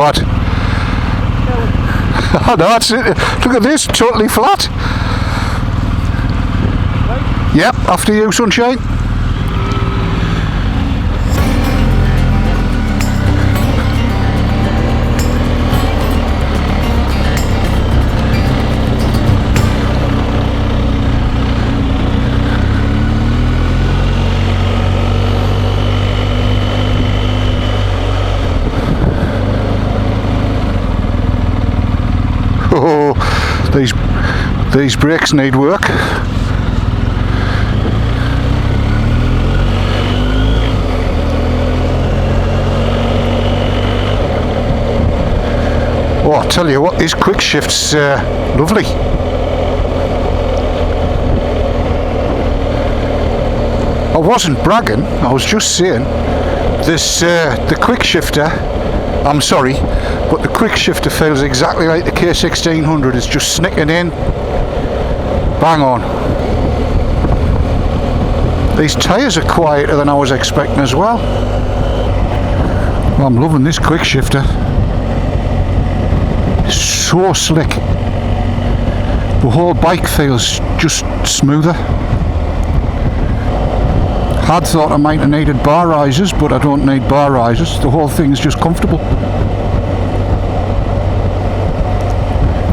What? Oh, no, that's it. Look at this, totally flat. Right. Yep, after you, sunshine. Oh, these brakes need work. Oh, I tell you what, this quick shift's lovely. I wasn't bragging, I was just saying this the quick shifter, I'm sorry, but the quick shifter feels exactly like the K1600. It's just snicking in, bang on. These tyres are quieter than I was expecting as well. I'm loving this quick shifter. So slick. The whole bike feels just smoother. Had thought I might have needed bar risers, but I don't need bar risers. The whole thing's just comfortable.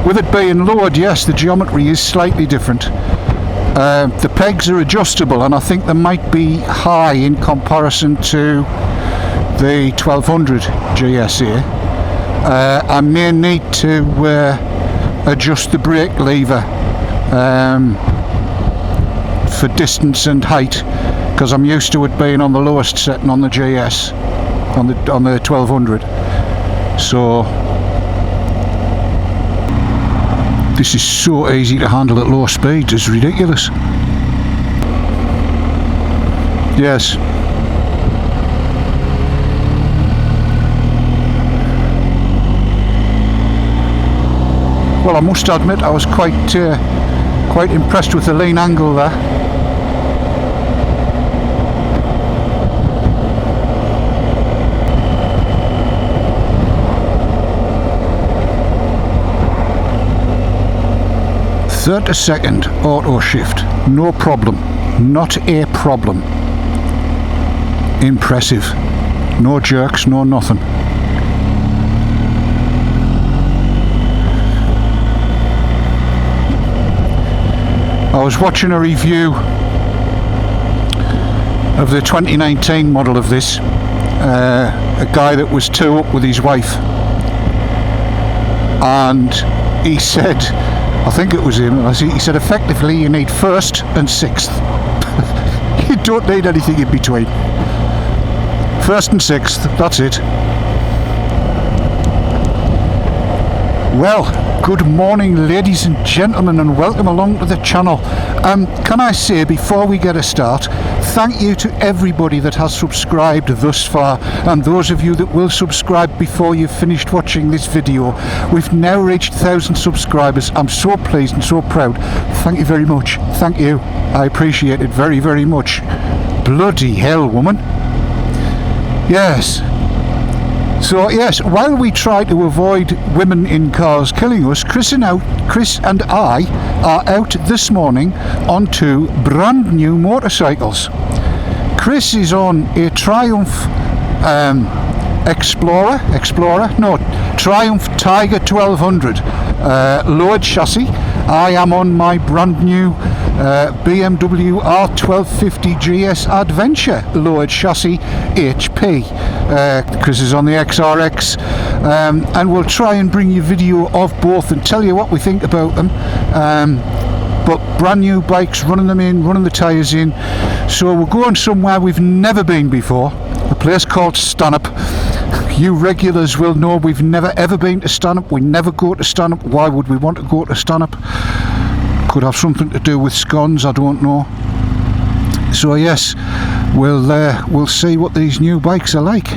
With it being lowered, yes, the geometry is slightly different. The pegs are adjustable, and I think they might be high in comparison to the 1200 GSA. I may need to adjust the brake lever for distance and height, because I'm used to it being on the lowest setting on the GS, on the 1200. So this is so easy to handle at low speeds, it's ridiculous. Yes. Well, I must admit I was quite impressed with the lean angle there. Third to second auto shift, no problem, not a problem. Impressive, no jerks, no nothing. I was watching a review of the 2019 model of this, a guy that was two up with his wife, and he said, I think it was him, he said effectively you need first and sixth. You don't need anything in between. First and sixth, that's it. Well, good morning ladies and gentlemen, and welcome along to the channel. Can I say before we get a start, thank you to everybody that has subscribed thus far, and those of you that will subscribe before you've finished watching this video. We've now reached 1,000 subscribers. I'm so pleased and so proud. Thank you very much. Thank you. I appreciate it very, very much. Bloody hell, woman. Yes. So yes, while we try to avoid women in cars killing us, Chris and I are out this morning on two brand new motorcycles. Chris is on a Triumph Triumph Tiger 1200 lowered chassis. I am on my brand new BMW R1250GSA Adventure lowered chassis HP. Chris is on the XRX, and we'll try and bring you video of both and tell you what we think about them. But brand new bikes, running them in, running the tyres in. So we're going somewhere we've never been before, a place called Stanhope. You regulars will know we've never ever been to Stanhope. We never go to Stanhope. Why would we want to go to Stanhope? Could have something to do with scones, I don't know. So yes, we'll see what these new bikes are like.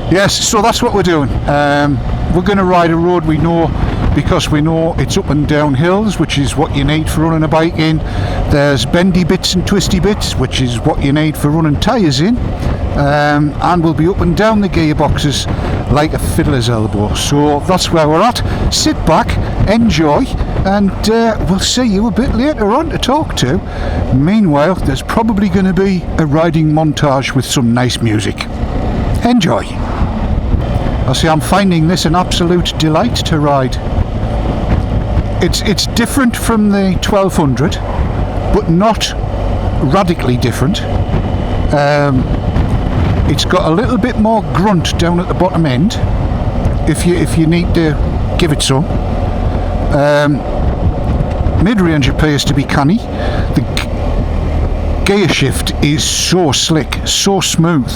Yes, so that's what we're doing. We're going to ride a road we know, because we know it's up and down hills, which is what you need for running a bike in. There's bendy bits and twisty bits, which is what you need for running tyres in. And we'll be up and down the gearboxes like a fiddler's elbow. So that's where we're at. Sit back, enjoy, and we'll see you a bit later on to talk to. Meanwhile, there's probably going to be a riding montage with some nice music. Enjoy. I see I'm finding this an absolute delight to ride. It's different from the 1200, but not radically different. It's got a little bit more grunt down at the bottom end if you need to give it some. Mid-range appears to be canny. The gear shift is so slick, so smooth,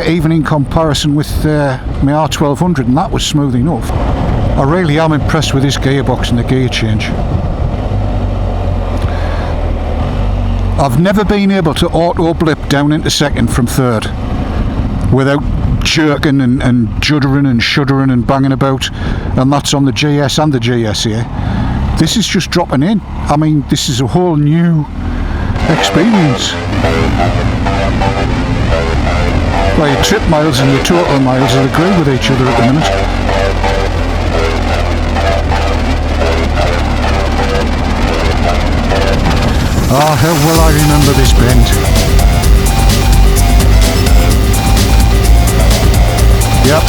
even in comparison with my R1200, and that was smooth enough. I really am impressed with this gearbox and the gear change. I've never been able to auto blip down into second from third without jerking and juddering and shuddering and banging about, and that's on the GS and the GSA. This is just dropping in. I mean, this is a whole new experience. Well, your trip miles and your total miles will agree with each other at the minute. Oh, how well I remember this bend. Yep.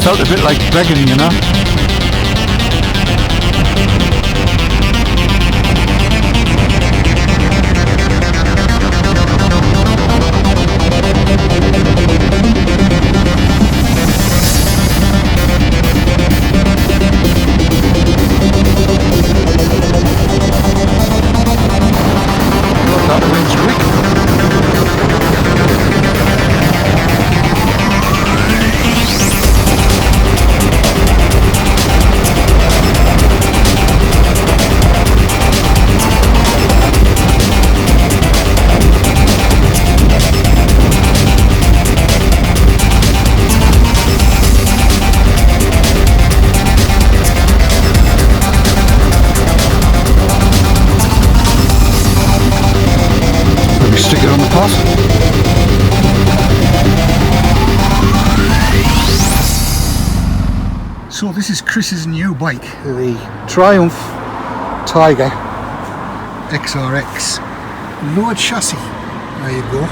Felt a bit like begging, you know. That wind's weak. Stick it on the pot. So this is Chris's new bike, the Triumph Tiger XRX load chassis. There you go.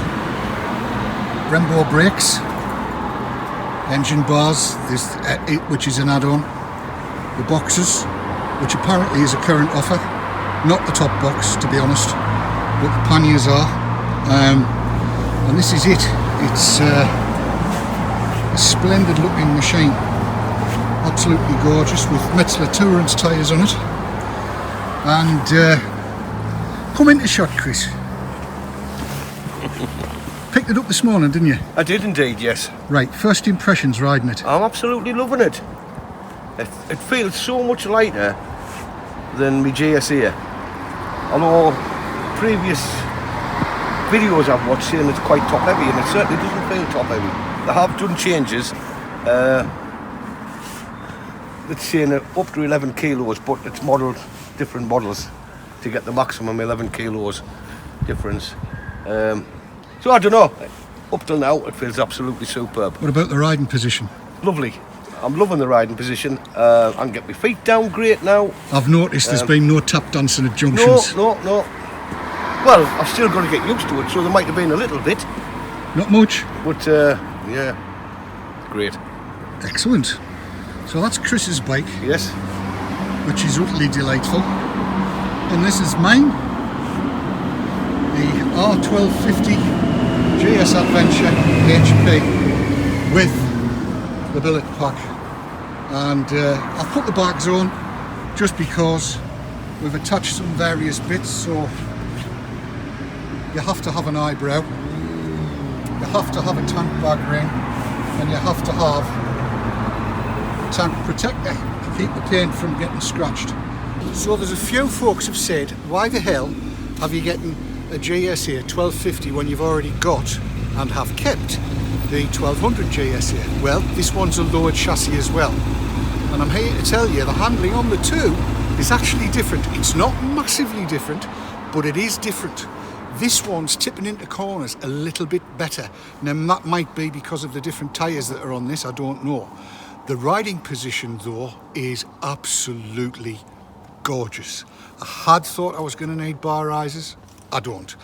Brembo brakes, engine bars, which is an add-on. The boxes, which apparently is a current offer. Not the top box, to be honest, but the panniers are. And this is it. It's a splendid looking machine, absolutely gorgeous, with Metzeler Tourance tyres on it. And come into shot, Chris. Picked it up this morning, didn't you? I did indeed, yes. Right, first impressions riding it. I'm absolutely loving it. It feels so much lighter than my GSA. Although previous videos I've watched saying it's quite top heavy, and it certainly doesn't feel top heavy. They have done changes. It's saying up to 11 kilos, but it's modelled different models to get the maximum 11 kilos difference. So I don't know. Up till now, it feels absolutely superb. What about the riding position? Lovely. I'm loving the riding position. I can get my feet down great now. I've noticed there's been no tap dancing at junctions. No. Well, I've still got to get used to it, so there might have been a little bit. Not much. But, yeah, great. Excellent. So that's Chris's bike. Yes. Which is utterly delightful. and this is mine, the R1250GS Adventure HP with the billet pack. And I've put the bags on just because we've attached some various bits, so you have to have an eyebrow, you have to have a tank bag ring, and you have to have a tank protector to keep the paint from getting scratched. So there's a few folks have said, why the hell have you getting a GSA 1250 when you've already got and have kept the 1200 GSA? Well, this one's a lowered chassis as well, and I'm here to tell you the handling on the two is actually different. It's not massively different, but it is different. This one's tipping into corners a little bit better. Now that might be because of the different tyres that are on this, I don't know. The riding position though is absolutely gorgeous. I had thought I was going to need bar risers. I don't.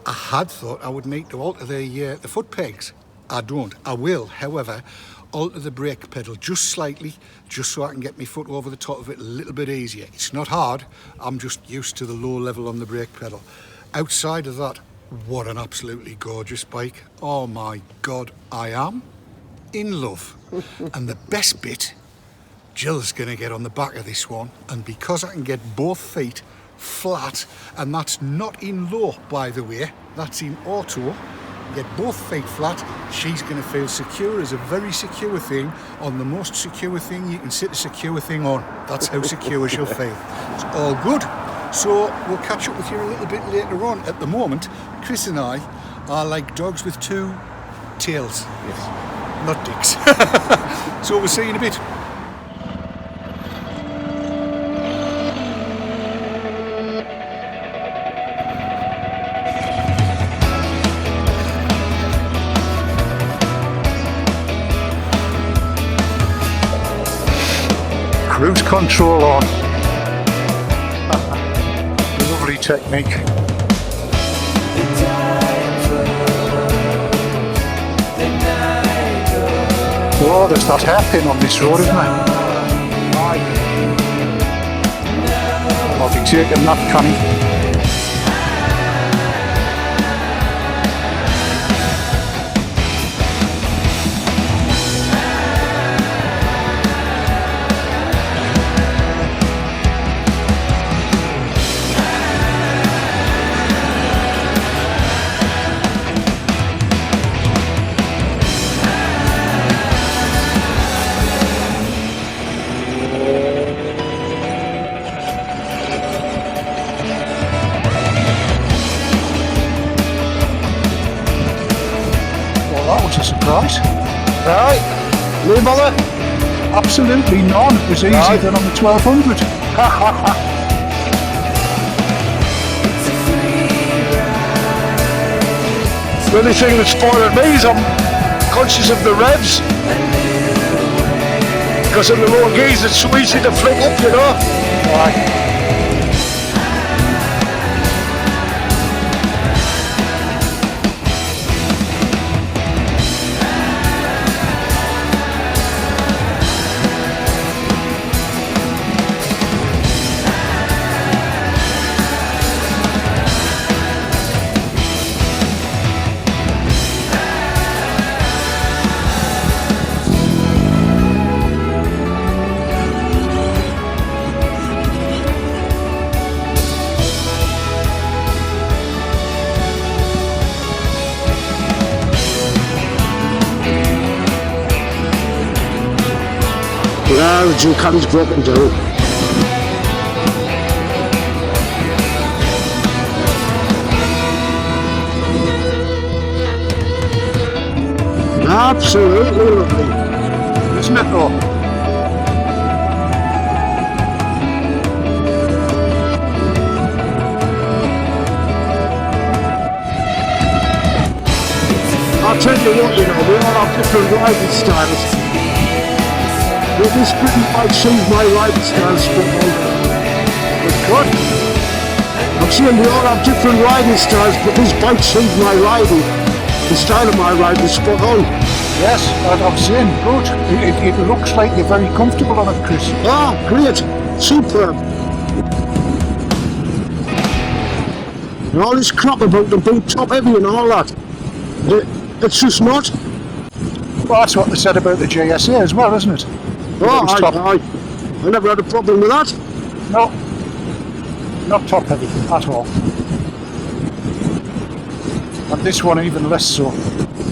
I had thought I would need to alter the foot pegs. I don't. I will, however, alter the brake pedal just slightly, just so I can get my foot over the top of it a little bit easier. It's not hard, I'm just used to the low level on the brake pedal. Outside of that, what an absolutely gorgeous bike. Oh my God, I am in love. And the best bit, Jill's gonna get on the back of this one, and because I can get both feet flat, and that's not in low, by the way, that's in auto, get both feet flat, she's going to feel secure as a very secure thing on the most secure thing you can sit a secure thing on. That's how secure she'll feel. It's all good. So we'll catch up with you a little bit later on. At the moment, Chris and I are like dogs with two tails. Yes. Not dicks. So we'll see you in a bit. Cruise control on. Lovely technique. Oh, there's that hairpin on this road, isn't there? I'll be taking that, Connie. A surprise. Right, no bother? Absolutely none. It was easier than on the 1200. The only thing that's bothering me is I'm conscious of the revs. Because in the low gears it's so easy to flick up, you know. Right. Well, the dual cabin's broken down. Absolutely lovely. Isn't it though? I'll tell you what, you know, we all have different riding styles. But this pretty bike suits my riding style spot on. Good. I'm saying we all have different riding styles, but this bike suits my riding. The style of my riding is spot on. Yes, I'm saying good. It looks like you're very comfortable on it, Chris. Ah, great. Superb. And all this crap about the boot top heavy and all that. It's just not. Well, that's what they said about the GSA as well, isn't it? Oh, It was top. I never had a problem with that. No, not top heavy at all. And this one even less so.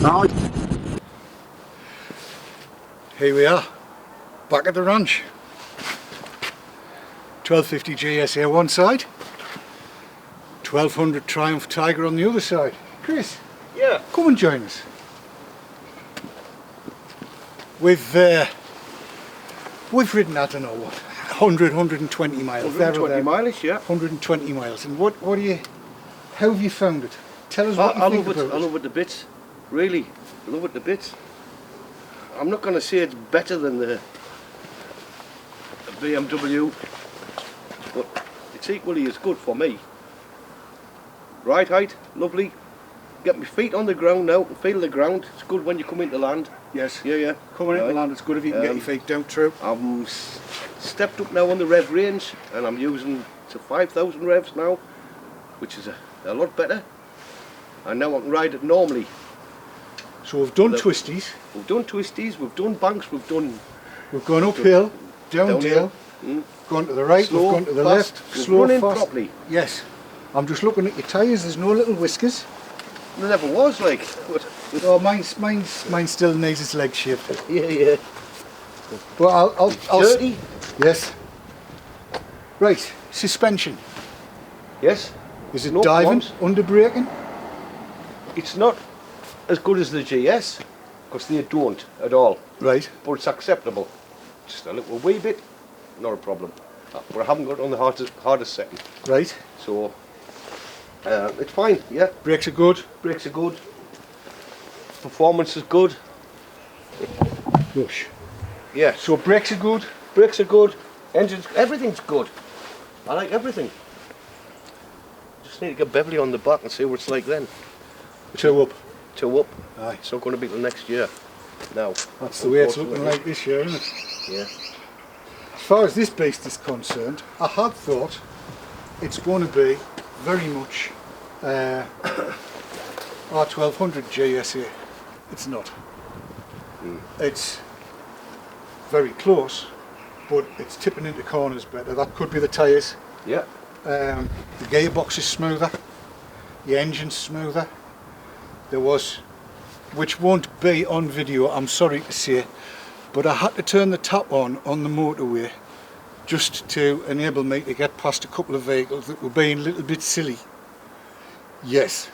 Aye. Here we are, back at the ranch. 1250 GSA one side, 1200 Triumph Tiger on the other side. Chris, Yeah. come and join us. We've ridden, I don't know what, 100, 120 miles. 120 miles, yeah. 120 miles. And what do you, how have you found it? Tell us what you think about it. I love it to bits. Really, I love it to bits. I'm not going to say it's better than the BMW, but it's equally as good for me. Ride height, lovely. Get my feet on the ground now, feel the ground. It's good when you come into land. Yes. Yeah. Coming into land, it's good if you can get your feet down, true. I'm stepped up now on the rev range, and I'm using to 5,000 revs now, which is a lot better. And now I can ride it normally. So we've done twisties. We've done twisties, we've done banks, we've gone uphill, downhill, gone to the right, slow, we've gone to the fast, left, we've slow, run in fast. properly. Yes. I'm just looking at your tyres, there's no little whiskers. There never was, like. Oh, mine still needs its leg shaped. Yeah. But I'll Dirty? Yes. Right, suspension. Yes. Is it No diving, qualms. under braking? It's not as good as the GS, because they don't at all. Right. But it's acceptable. Just a little wee bit, not a problem. But I haven't got it on the hardest setting. Right. So, it's fine, yeah. Brakes are good. Brakes are good. Performance is good. Gosh. Yeah. So brakes are good. Brakes are good. Engines, everything's good. I like everything. Just need to get Beverly on the back and see what it's like then. Two up. Two up. Aye. It's not going to be till next year. Now. That's the way it's looking like this year, isn't it? Yeah. As far as this beast is concerned, I had thought it's going to be very much R1200 GSA. It's not. It's very close, but it's tipping into corners better. That could be the tyres. Yeah. The gearbox is smoother. The engine's smoother. There was, which won't be on video, I'm sorry to say, but I had to turn the tap on the motorway just to enable me to get past a couple of vehicles that were being a little bit silly. Yes,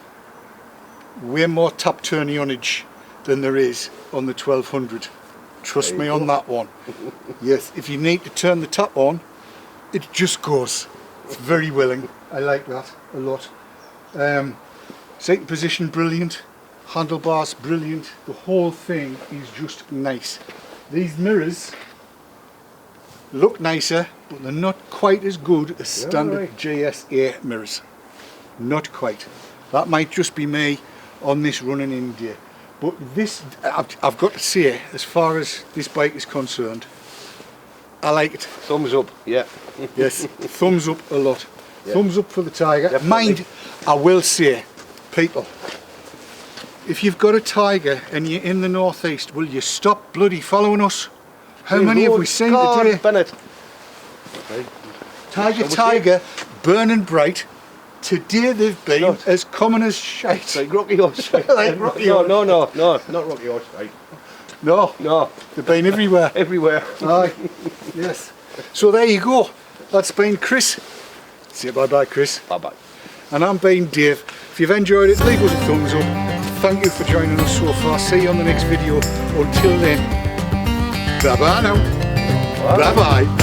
way more tap turnionage than there is on the 1200. Trust me on that one. Yes, if you need to turn the tap on, it just goes. It's very willing. I like that a lot. Seating position brilliant, handlebars brilliant. The whole thing is just nice. These mirrors look nicer, but they're not quite as good as standard GSA mirrors. Not quite. That might just be me on this running in day. But this, I've got to say, as far as this bike is concerned, I like it. Thumbs up, yeah. Yes, thumbs up a lot. Yeah. Thumbs up for the Tiger. Definitely. Mind, I will say, people, if you've got a Tiger and you're in the northeast, will you stop bloody following us? How many have we seen today? Bennett. Tiger, burning bright. Today they've been as common as shite. Like Rocky Horse. Like Rocky Horse. No, not Rocky Horse. Right. No, they've been everywhere. Everywhere. Aye, yes. So there you go. That's been Chris. Say bye-bye, Chris. Bye-bye. And I'm been Dave. If you've enjoyed it, leave us a thumbs up. Thank you for joining us so far. See you on the next video. Until then, bye-bye now. Bye-bye.